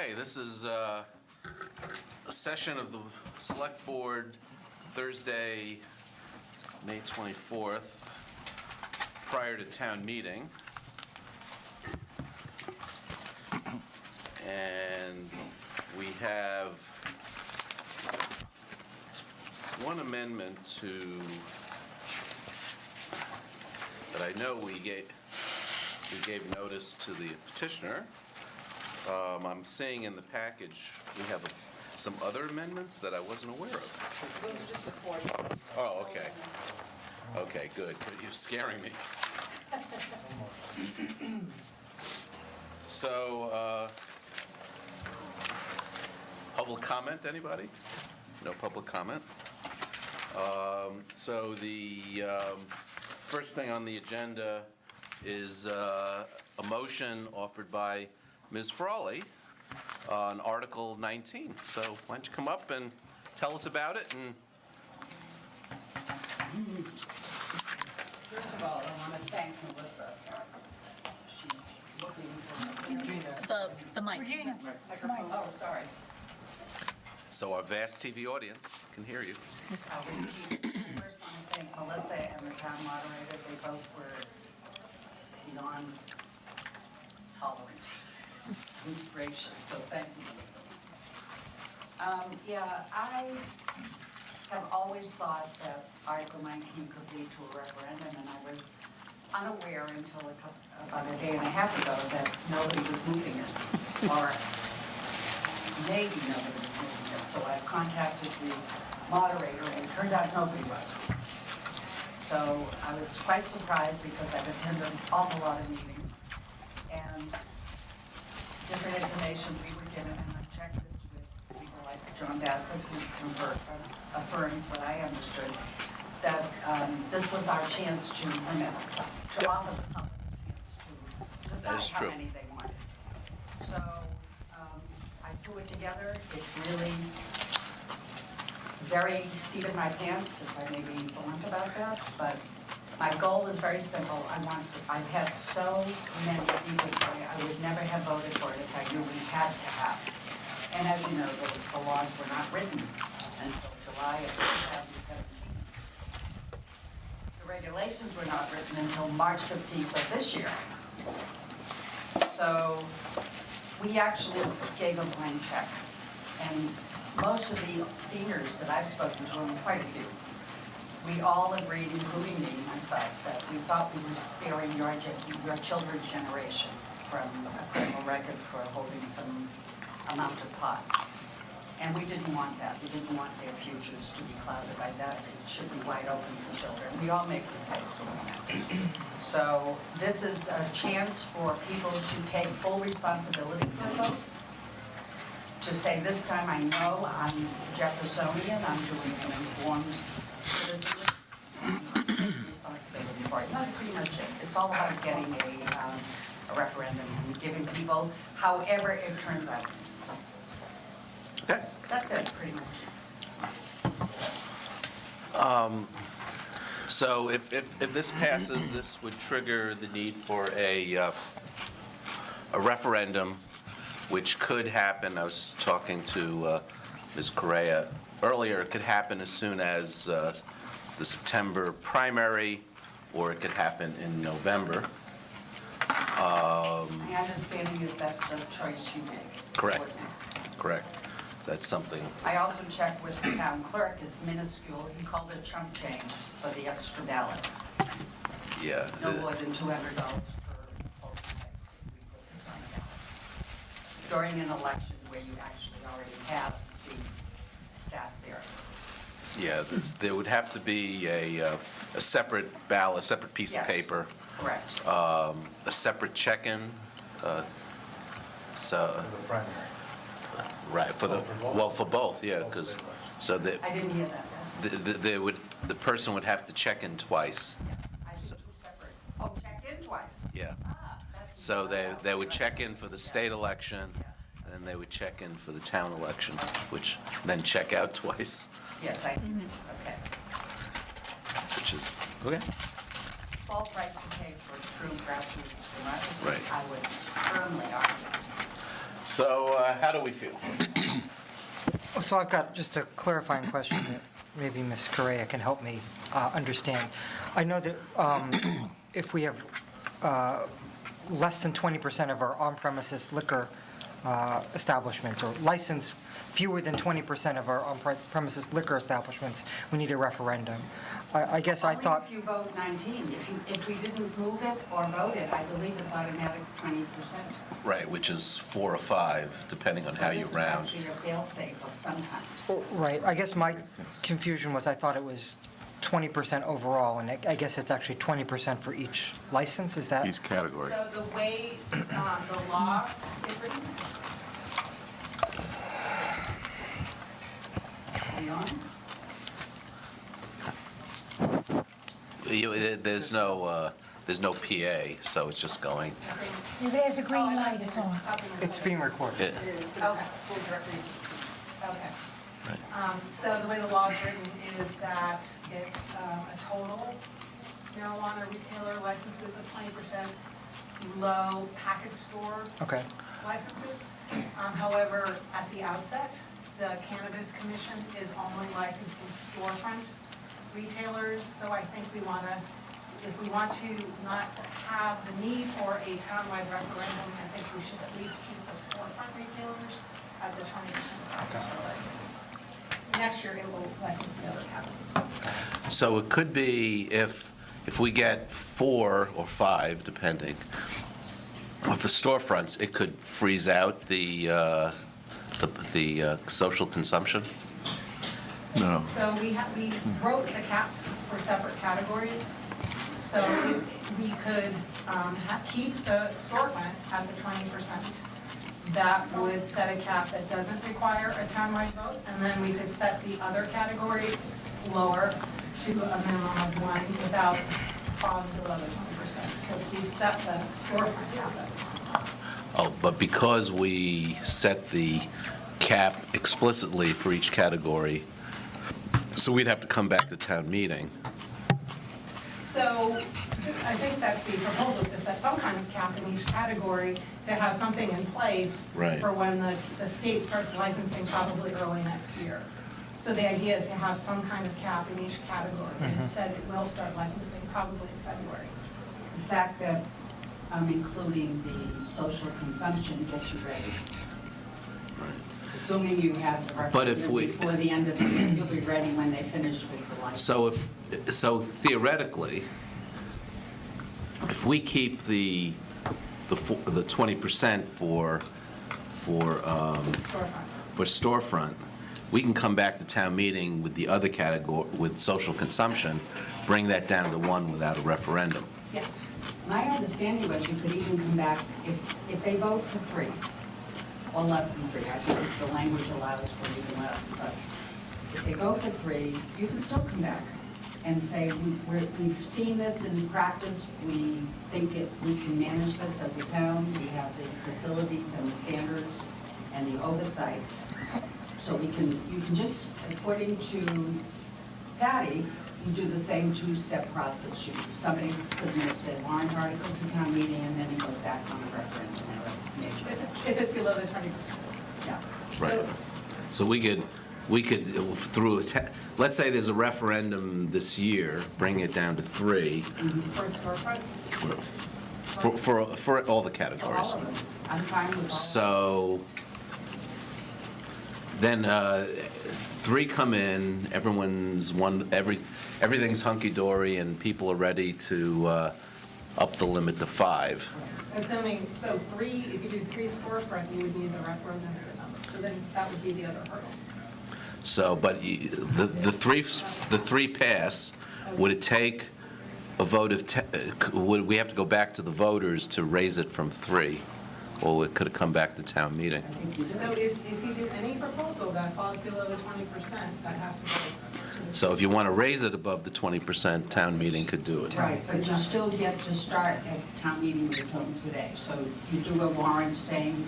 Okay, this is a session of the Select Board Thursday, May 24th, prior to town meeting. And we have one amendment that I know we gave notice to the petitioner. I'm seeing in the package, we have some other amendments that I wasn't aware of. Oh, okay. Okay, good. You're scaring me. So, public comment, anybody? No public comment? So the first thing on the agenda is a motion offered by Ms. Frawley on Article 19. So why don't you come up and tell us about it? And First of all, I want to thank Melissa. She's looking for The mic. Regina, microphone. Oh, sorry. so our vast TV audience can hear you. I first want to thank Melissa and the town moderator. They both were beyond tolerant. Who's gracious, so thank you. Yeah, I have always thought that Article 19 could lead to a referendum, and I was unaware until about a day and a half ago that nobody was moving it, or maybe nobody was moving it. So I contacted the moderator, and it turned out nobody was. So I was quite surprised because I've attended an awful lot of meetings, and different information we were given, and I checked this with people like John Bassett, who affirms what I understood, that this was our chance to limit, to offer the public a chance That is to decide true. how many they wanted. So I threw it together. It's really very seat of my pants, if I may be blunt about that, but my goal is very simple. I've had so many people say I would never have voted for it if I knew we had to have. And as you know, the laws were not written until July of 2017. The regulations were not written until March 15th of this year. So we actually gave a blank check. And most of the seniors that I've spoken to, and quite a few, we all agreed, including me, myself, that we thought we were sparing your children's generation from a criminal record for holding some amount of pot. And we didn't want that. We didn't want their futures to be clouded by that. It should be wide open for children. We all make mistakes. So this is a chance for people to take full responsibility for a vote. To say, this time I know I'm Jeffersonian, I'm doing an informed citizen, responsibility for it. That's pretty much it. It's all about getting a referendum and giving people however it turns out. Okay. That's it, pretty much. So if this passes, this would trigger the need for a referendum, which could happen. I was talking to Ms. Correa earlier. It could happen as soon as the September primary, or it could happen in November. My understanding is that's the choice you make. Correct. What next. Correct. That's something. I also checked with the town clerk. It's minuscule. He called it chunk change for the extra ballot. Yeah. No more than $200 per polling place if we put this on the ballot. During an election where you actually already have the staff there. Yeah, there would have to be a separate ballot, a separate piece of Yes. paper, Correct. a separate check-in. So, The primary. right, for both, yeah, Both because, state elections. so that, I didn't hear that. the person would have to check in twice. Yeah, I did two separate. Oh, check in twice. Yeah. That's So they would right. check in for the state election, and then they would check in for the town election, which, then check out twice, Yes, I did. Okay. which is, okay. Small price to pay for true grassroots democracy. Right. I would firmly argue. So how do we feel? So I've got just a clarifying question that maybe Ms. Correa can help me understand. I know that if we have less than 20% of our on-premises liquor establishments, or license fewer than 20% of our on-premises liquor establishments, we need a referendum. I guess I thought, Only if you vote 19. If we didn't move it or vote it, I believe it's automatic 20%. Right, which is 4 or 5, depending on how you round. So this is actually a fail-safe of some kind. right, I guess my confusion was I thought it was 20% overall, and I guess it's actually 20% for each license, is that? Each category. So the way the law is written, Are we on? There's no PA, so it's just going. If there's a green light, it's on. It's being recorded. Yeah. it is the Okay. full directory. Okay. So the way the law is written is that it's a total marijuana retailer licenses of 20% below package store Okay, licenses. However, at the outset, the Cannabis Commission is only licensing storefront retailers, so I think we want to, if we want to not have the need for a townwide referendum, I think we should at least keep the storefront retailers at the 20% of package store licenses. Next year, it will license the other cabinets. So it could be if we get 4 or 5, depending, of the storefronts, it could freeze out the social consumption? No. So we wrote the caps for separate categories, so we could keep the storefront at the 20%. That would set a cap that doesn't require a townwide vote, and then we could set the other categories lower to a minimum of 1 without falling below the 20%, because we've set the storefront cap at 20%. Oh, but because we set the cap explicitly for each category, so we'd have to come back to town meeting. So I think that the proposal is to set some kind of cap in each category to have something in place Right. for when the state starts licensing probably early next year. So the idea is to have some kind of cap in each category, and it said it will start licensing probably in February. The fact that I'm including the social consumption gets you ready. Assuming you have the But if referendum we- before the end of the year, you'll be ready when they finish with the license. So theoretically, if we keep the 20% for Storefront. storefront, we can come back to town meeting with the other category, with social consumption, bring that down to 1 without a referendum. Yes. My understanding was you could even come back, if they vote for 3, or less than 3, I think the language allows for even less, but if they go for 3, you can still come back and say, we've seen this in practice, we think we can manage this as a town, we have the facilities and the standards and the oversight. So you can just, according to Patty, you do the same 2-step process. Somebody submits a warrant article to town meeting, and then it goes back on a referendum or a major. If it's below the 20%. Yeah. Right. So we could, through, let's say there's a referendum this year, bring it down to 3 For storefront, for all the For categories. all of them. I'm fine with all of them. So then 3 come in, everything's hunky-dory, and people are ready to up the limit to 5. assuming, so 3, if you do 3 storefront, you would need the referendum number. So then that would be the other hurdle. So, but the 3 pass, would it take a vote of, would we have to go back to the voters to raise it from 3? Or could it come back to town meeting? I think you So said, if you do any proposal that falls below the 20%, that has to go to the... So if you want to raise it above the 20%, town meeting could do it. right, but you still get to start at town meeting with them today. So you do a warrant saying,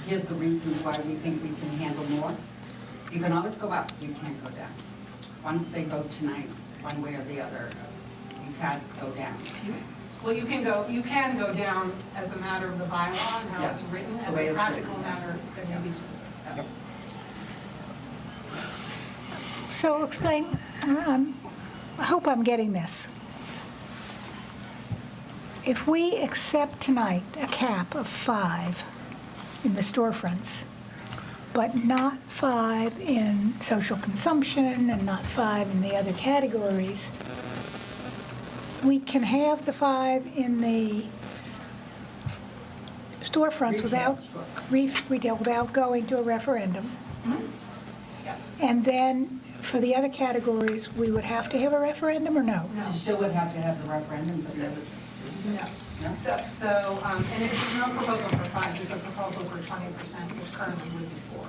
here's the reasons why we think we can handle more. You can always go up, you can't go down. Once they vote tonight, one way or the other, you can't go down. Well, you can go down as a matter of the bylaw and how it's Yeah, written, the as way a it's practical written, yeah. matter, there may be specific. Yep. So explain, I hope I'm getting this. If we accept tonight a cap of 5 in the storefronts, but not 5 in social consumption and not 5 in the other categories, we can have the 5 in the storefronts without, retail without going to a referendum. Yes. And then for the other categories, we would have to have a referendum or no? You still would have to have the referendum for the other. No. So, and there's no proposal for 5, there's a proposal for 20%, which currently would be 4.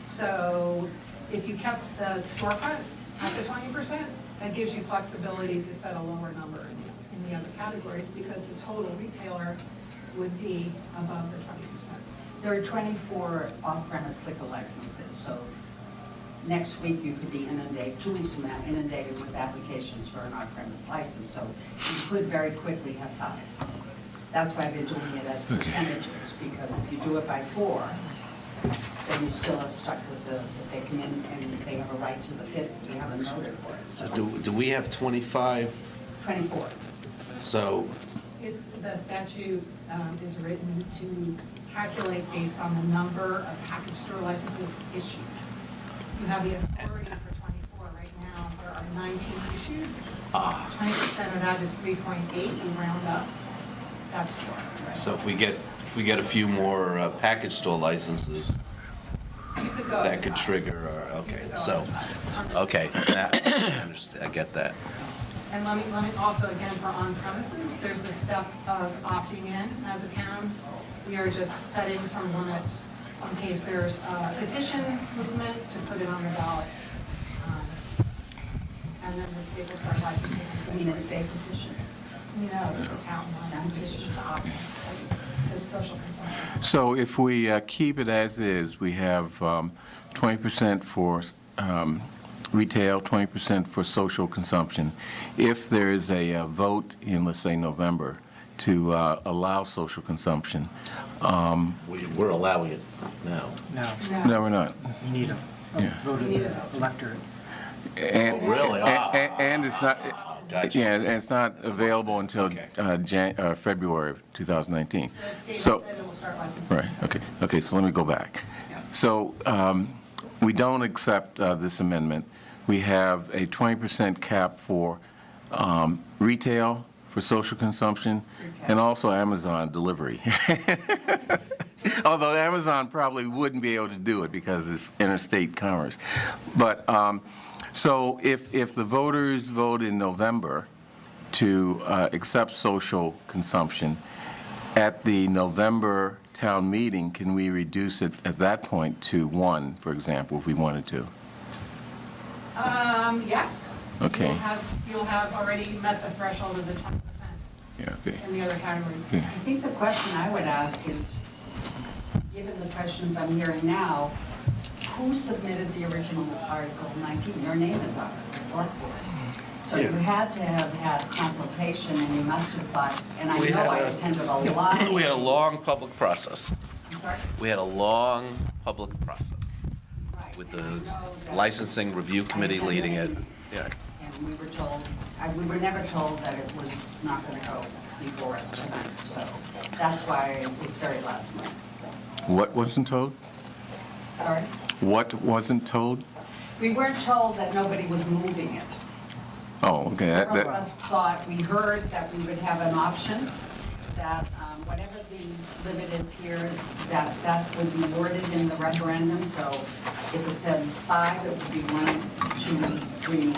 So if you kept the storefront at the 20%, that gives you flexibility to set a lower number in the other categories, because the total retailer would be above the 20%. There are 24 off-premise liquor licenses, so next week you could be inundated, 2 weeks from now, inundated with applications for an off-premise license, so you could very quickly have 5. That's why they're doing it as percentages, because if you do it by 4, then you still are stuck with if they come in and they have a right to the 5th, we haven't voted for it, so Do we have 25? 24. So, It's, the statute is written to calculate based on the number of package store licenses issued. You have the authority for 24 right now, there are 19 issued. 20% of that is 3.8, we round up, that's 4. Right? so if we get a few more package store licenses, You could go that to could 5. trigger, okay, You could go so, to 5. okay, I understand, I get that. And let me also, again, for on-premises, there's the step of opting in as a town. We are just setting some limits in case there's a petition movement to put it on the ballot. And then the state will start licensing. I mean, a state petition. No, it's a town-wide petition to opt in to social consumption. So if we keep it as is, we have 20% for retail, 20% for social consumption. If there is a vote in, let's say, November to allow social consumption, We're allowing it now. No, no, we're not. you need a Yeah. vote of You need the a vote. electorate. And- Really? And it's not, Gotcha. yeah, and it's not available until Okay. February of 2019. The state So- said it will start licensing. Right, okay, so let me go back. Yeah. So we don't accept this amendment. We have a 20% cap for retail, for social consumption, and also Amazon delivery. Although Amazon probably wouldn't be able to do it because it's interstate commerce. But, so if the voters vote in November to accept social consumption, at the November town meeting, can we reduce it at that point to 1, for example, if we wanted to? Yes. Okay. You'll have already met the threshold of the 20% Yeah, okay. in the other categories. Okay. I think the question I would ask is, given the questions I'm hearing now, who submitted the original Article 19? Your name is on it, the select board. So you had to have had consultation, and you must have thought, and I We know had I a- attended a lot of. We had a long public process. I'm sorry? We had a long public process Right. with And I know the that- licensing review committee attended leading it. meeting, Yeah. And we were told, we were never told that it was not going to go before us tonight, so that's why it's very last minute. What wasn't told? Sorry? What wasn't told? We weren't told that nobody was moving it. Oh, okay. Several of us thought, we heard that we would have an option, that whatever the limit is here, that would be worded in the referendum, so if it said 5, it would be 1, 2, 3,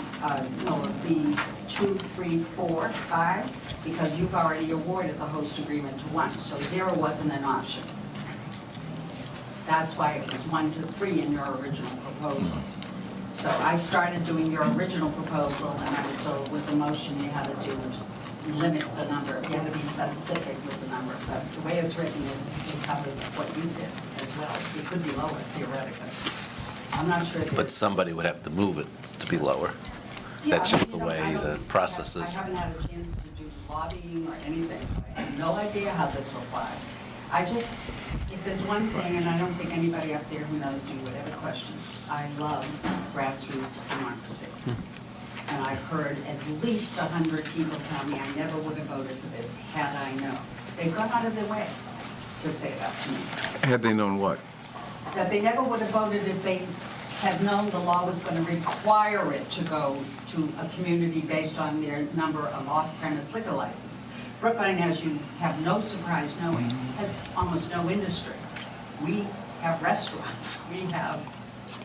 no, it would be 2, 3, 4, 5, because you've already awarded the host agreement to 1, so 0 wasn't an option. That's why it was 1 to 3 in your original proposal. So I started doing your original proposal, and I was told with the motion you had to do limit the number, you had to be specific with the number, but the way it's written is, it covers what you did as well. It could be lower theoretically. I'm not sure. But somebody would have to move it to be lower. Yeah, That's I mean, just the you know, way I don't the process is. I haven't had a chance to do lobbying or anything, so I have no idea how this will fly. I just, if there's one thing, and I don't think anybody up there who knows me would ever question, I love grassroots democracy. And I've heard at least 100 people tell me I never would have voted for this had I known. They've gone out of their way to say that to me. Had they known what? That they never would have voted if they had known the law was going to require it to go to a community based on their number of off-premise liquor license. Brookline, as you have no surprise knowing, has almost no industry. We have restaurants, we have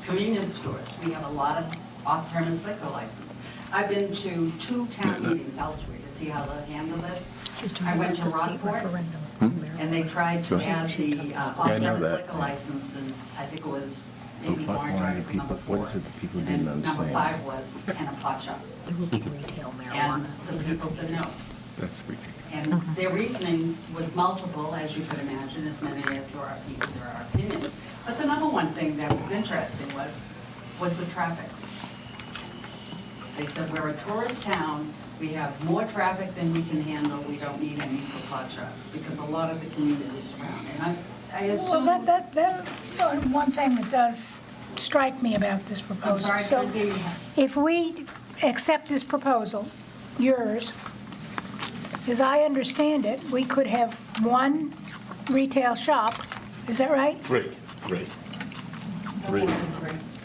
convenience stores, we have a lot of off-premise liquor license. I've been to 2 town meetings elsewhere to see how they'll handle this. I went to Rockport, and they tried to add the off-premise that. liquor licenses, I think it was maybe Warren Drive was number 4. What is it that people And didn't then number understand? 5 was and a pot shop. It will be retail And the people said no. That's ridiculous. And their reasoning was multiple, as you could imagine, as many as there are people, there are opinions. But the number one thing that was interesting was the traffic. They said, we're a tourist town, we have more traffic than we can handle, we don't need any for pot shops, because a lot of the communities around, and I assume. Well, that one thing that does strike me about this I'm proposal. sorry, I So couldn't hear you. if we accept this proposal, yours, as I understand it, we could have one retail shop, is that right? Three.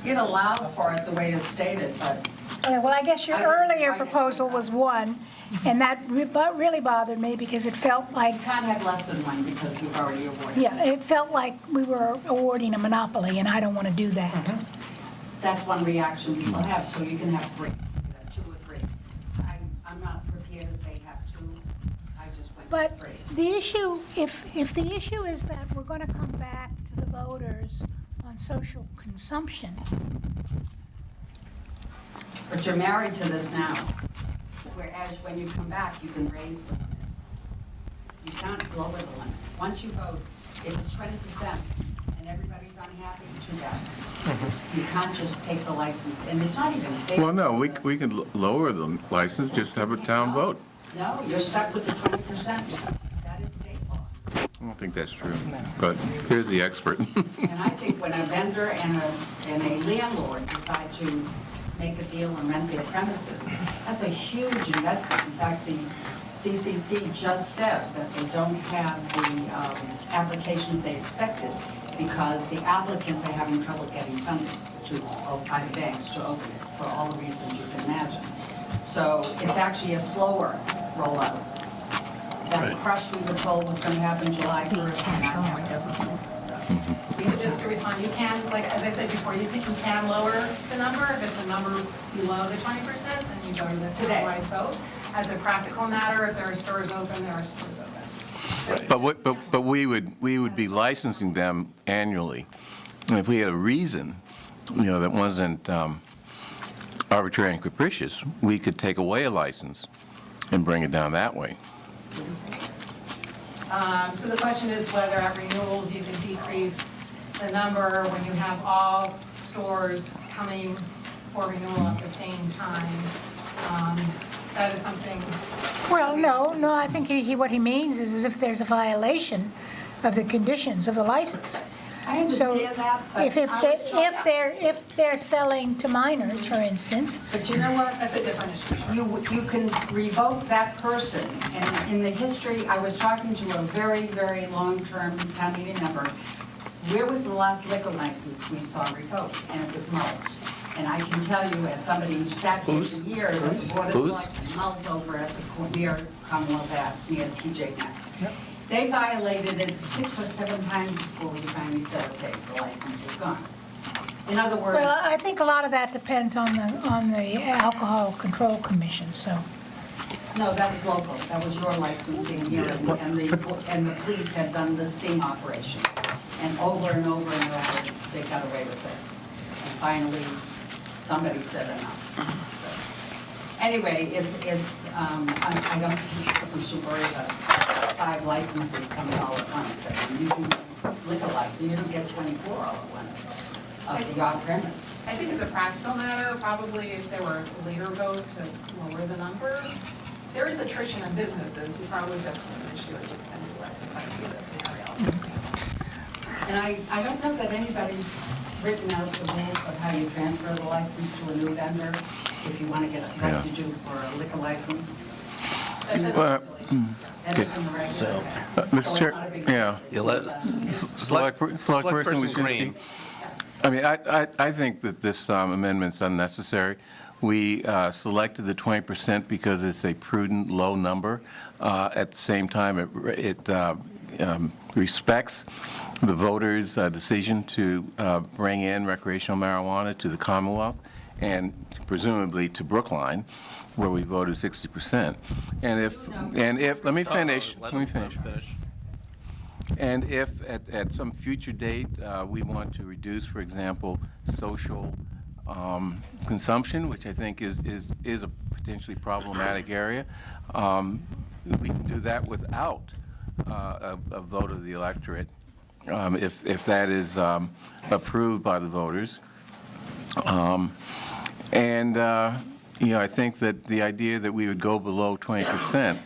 It allowed for it the way it's stated, but Well, I guess your I didn't earlier write it. proposal was one, and that really bothered me because it felt like, you can't have less than one because we've already awarded. yeah, it felt like we were awarding a monopoly, and I don't want to do that. That's one reaction people have, so you can have 3, you can have 2 or 3. I'm not prepared to say have 2, I just went But with 3. the issue, if the issue is that we're going to come back to the voters on social consumption, But you're married to this now, whereas when you come back, you can raise the limit. You can't lower the limit. Once you vote, if it's 20% and everybody's unhappy, too bad. You can't just take the license, and it's not even fair. Well, no, we can lower the license, just have a town vote. No, you're stuck with the 20%. That is state law. I don't think that's true, but here's the expert. And I think when a vendor and a landlord decide to make a deal and rent their premises, that's a huge investment. In fact, the CCC just said that they don't have the applications they expected because the applicants are having trouble getting funding by the banks to open it for all the reasons you can imagine. So it's actually a slower rollout. That crush we were told was going to happen July 1st. and not happen. So just to respond, you can, like, as I said before, you can lower the number. If it's a number below the 20%, then you go to the Today. townwide vote. As a practical matter, if there are stores open, there are stores open. But we would be licensing them annually. And if we had a reason, that wasn't arbitrary and capricious, we could take away a license and bring it down that way. So the question is whether at renewals you can decrease the number when you have all stores coming for renewal at the same time. That is something. well, no, I think what he means is if there's a violation of the conditions of the license. I So understand that, but if they're selling to minors, for instance, But you know what? That's a different issue. You can revoke that person, and in the history, I was talking to a very, very long-term town meeting member. Where was the last liquor license we saw revoked? And it was Mull's. And I can tell you, as somebody who sat here Whose? for years at the Board of Whose? Selectmen, Mull's over at the near Commonwealth Ave, near TJ Maxx. They violated it 6 or 7 times before we finally said, okay, the license is gone. In other words. well, I think a lot of that depends on the Alcohol Control Commission, so. No, that was local, that was your licensing here, and the police had done the sting operation. And over and over, they got away with it. And finally, somebody said enough. Anyway, I don't think we should worry about 5 licenses coming all at once. I mean, you can liquor license, you don't get 24 all at once. of the off-premise. I think as a practical matter, probably if there was a later vote to lower the number, there is attrition in businesses, you probably just wouldn't issue it and let society do this scenario. And I don't know that anybody's written out the rules of how you transfer the license to a new vendor, if you want to get, Yeah. like you do for a liquor license. That's in the Well, regulations, yeah. And it's in the regular. So- Mr. Chair, yeah. You let, Select Person Wyszynski. Green. Yes. I mean, I think that this amendment's unnecessary. We selected the 20% because it's a prudent, low number. At the same time, it respects the voters' decision to bring in recreational marijuana to the Commonwealth and presumably to Brookline, where we voted 60%. And if, let me finish, Let let me him finish. And if at some future date, we want to reduce, for example, social consumption, which I think is a potentially problematic area, we can do that without a vote of the electorate, if that is approved by the voters. I think that the idea that we would go below 20%,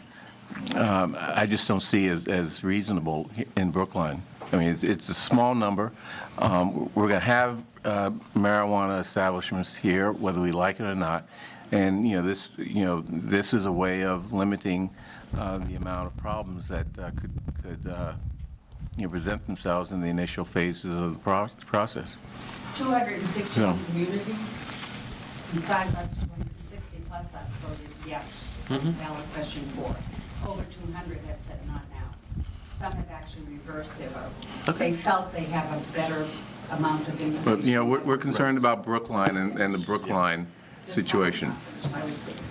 I just don't see as reasonable in Brookline. I mean, it's a small number. We're going to have marijuana establishments here, whether we like it or not. And, this is a way of limiting the amount of problems that could present themselves in the initial phases of the process. 260 Yeah. communities, besides that's 260 plus that's voted yes, ballot question 4. Over 200 have said not now. Some have actually reversed their vote. They felt they have a better amount of information. But, we're concerned about Brookline and the Brookline situation. I was speaking.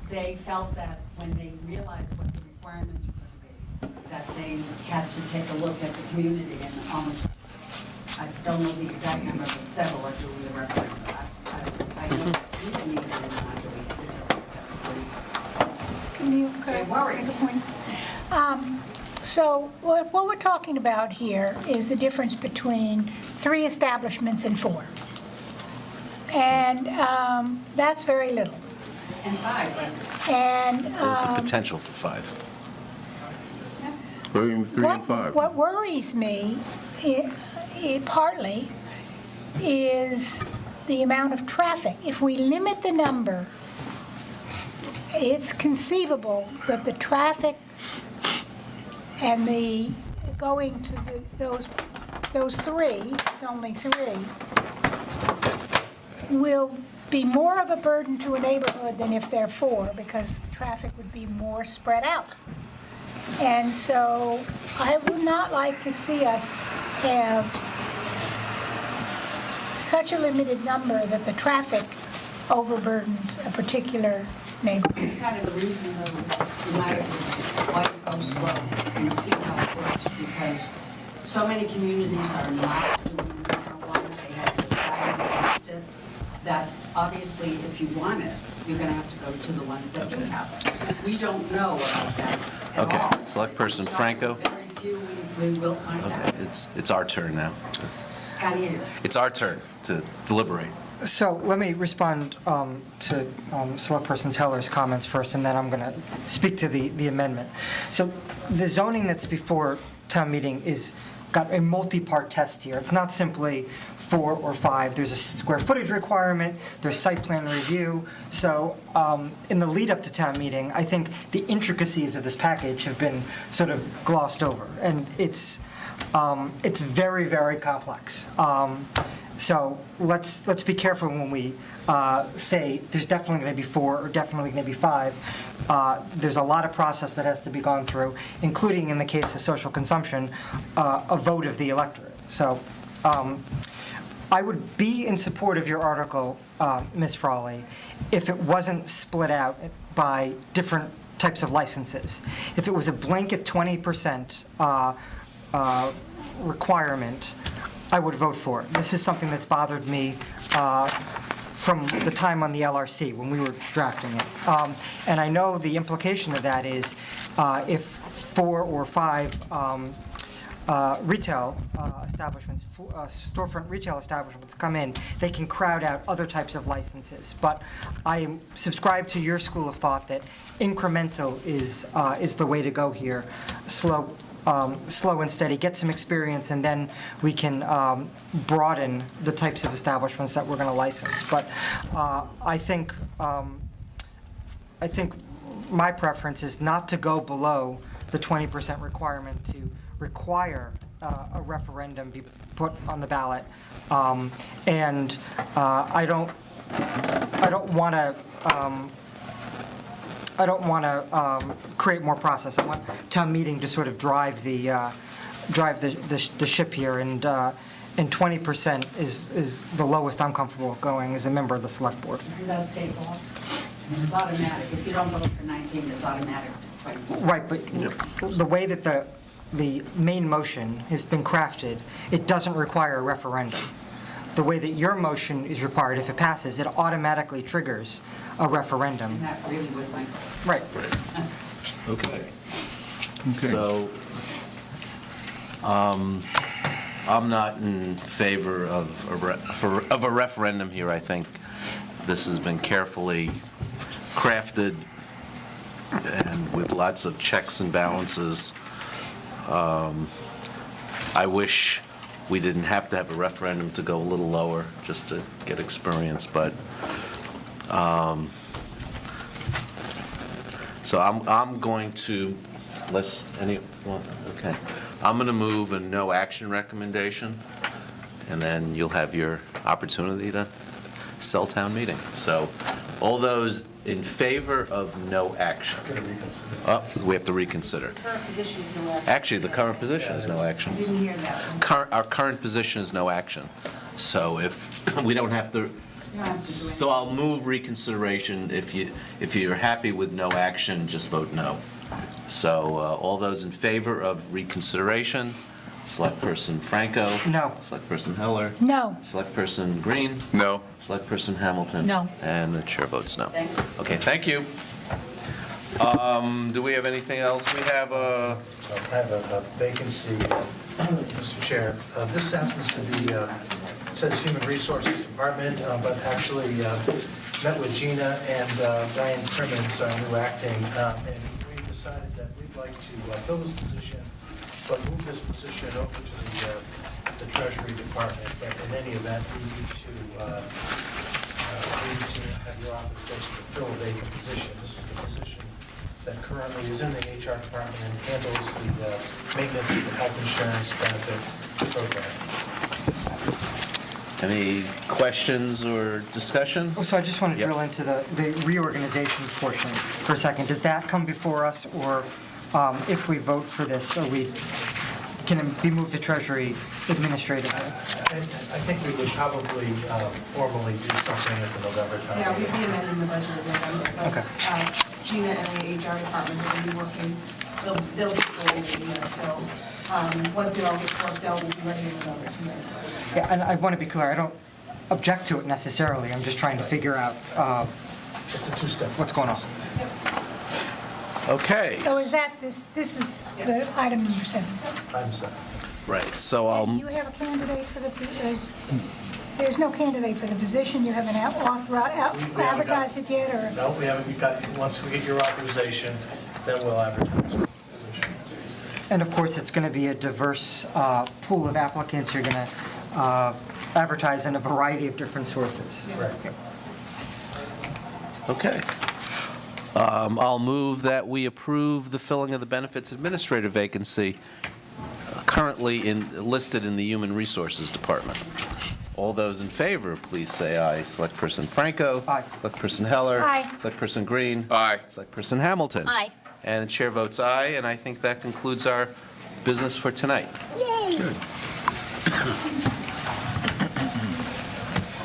They felt that when they realized what the requirements were going to be, that they had to take a look at the community and almost, I don't know the exact number, but several are doing the referendum. I know that even is not doing it until 7:30. Can you They're worried. make a point? So what we're talking about here is the difference between 3 establishments and 4. And that's very little. And 5, but And The potential for 5. Or even 3 and 5. what worries me, partly, is the amount of traffic. If we limit the number, it's conceivable that the traffic and the going to those 3, it's only 3, will be more of a burden to a neighborhood than if they're 4, because the traffic would be more spread out. And so I would not like to see us have such a limited number that the traffic overburdens a particular neighborhood. it's kind of the reason, though, in my opinion, why you go slow and see how it works, because so many communities are not doing marijuana, they have decided against it, that obviously if you want it, you're going to have to go to the ones that do have it. We don't know about that at all. Okay, Select Person It's not Franco. Very few, we will find Okay, out. it's our turn now. Got here. It's our turn to deliberate. So let me respond to Select Person Teller's comments first, and then I'm going to speak to the amendment. So the zoning that's before town meeting is got a multi-part test here. It's not simply 4 or 5. There's a square footage requirement, there's site plan review. So in the lead up to town meeting, I think the intricacies of this package have been sort of glossed over, and it's very, very complex. So let's be careful when we say there's definitely going to be 4 or definitely going to be 5. There's a lot of process that has to be gone through, including in the case of social consumption, a vote of the electorate. So I would be in support of your article, Ms. Frawley, if it wasn't split out by different types of licenses. If it was a blanket 20% requirement, I would vote for it. This is something that's bothered me from the time on the LRC, when we were drafting it. And I know the implication of that is if 4 or 5 retail establishments, storefront retail establishments come in, they can crowd out other types of licenses. But I subscribe to your school of thought that incremental is the way to go here. Slow and steady, get some experience, and then we can broaden the types of establishments that we're going to license. But I think my preference is not to go below the 20% requirement, to require a referendum be put on the ballot. And I don't want to create more process. I want town meeting to sort of drive the ship here, and 20% is the lowest I'm comfortable going as a member of the select board. Isn't that state law? It's automatic. If you don't vote for 19, it's automatic 20%. Right, but the way that the main motion has been crafted, it doesn't require a referendum. The way that your motion is required, if it passes, it automatically triggers a referendum. And that really was my, Right. Okay. So, I'm not in favor of a referendum here. I think this has been carefully crafted and with lots of checks and balances. I wish we didn't have to have a referendum to go a little lower, just to get experience, but, so I'm going to, okay. I'm going to move a no action recommendation, and then you'll have your opportunity to sell town meeting. So all those in favor of no action? We have to reconsider. current position is no action. Actually, the current position is no action. I didn't hear that. Our current position is no action. So if, we don't have to, You don't have to do so I'll move reconsideration. If you're happy with no action, just vote no. So all those in favor of reconsideration, Select Person Franco? No. Select Person Heller? No. Select Person Green? No. Select Person Hamilton? No. And the chair votes no. Thanks. Okay, thank you. Do we have anything else? We have a, So I have a vacancy, Mr. Chair. This happens to be, it says Human Resources Department, but actually met with Gina and Diane Crimmins, our new acting, and we decided that we'd like to fill this position, but move this position over to the Treasury Department. But in any event, we need to have your authorization to fill a vacant position. This is the position that currently is in the HR department and handles the maintenance of the health insurance benefit program. any questions or discussion? So I just want to Yep. drill into the reorganization portion for a second. Does that come before us, or if we vote for this, can it be moved to Treasury administratively? And I think we would probably formally do something at the November time. Yeah, we'd be amending the budget in November. but, Okay. Gina and the HR department will be working, they'll be coordinating this, so once it all gets worked out, we'll be ready in November to make. Yeah, and I want to be clear, I don't object to it necessarily. I'm just trying to figure out It's a two-step. what's going on. Okay. So is that, this is the item number 7? I'm sorry. Right, so I'll, You have a candidate for the, there's no candidate for the position, you haven't advertised it yet, or? No, we haven't, once we get your authorization, then we'll advertise for the position. And of course, it's going to be a diverse pool of applicants. You're going to advertise in a variety of different sources. Correct. okay. I'll move that we approve the filling of the benefits administrator vacancy currently listed in the Human Resources Department. All those in favor, please say aye. Select Person Franco. Aye. Select Person Heller. Aye. Select Person Green. Aye. Select Person Hamilton. Aye. And the chair votes aye, and I think that concludes our business for tonight. Yay!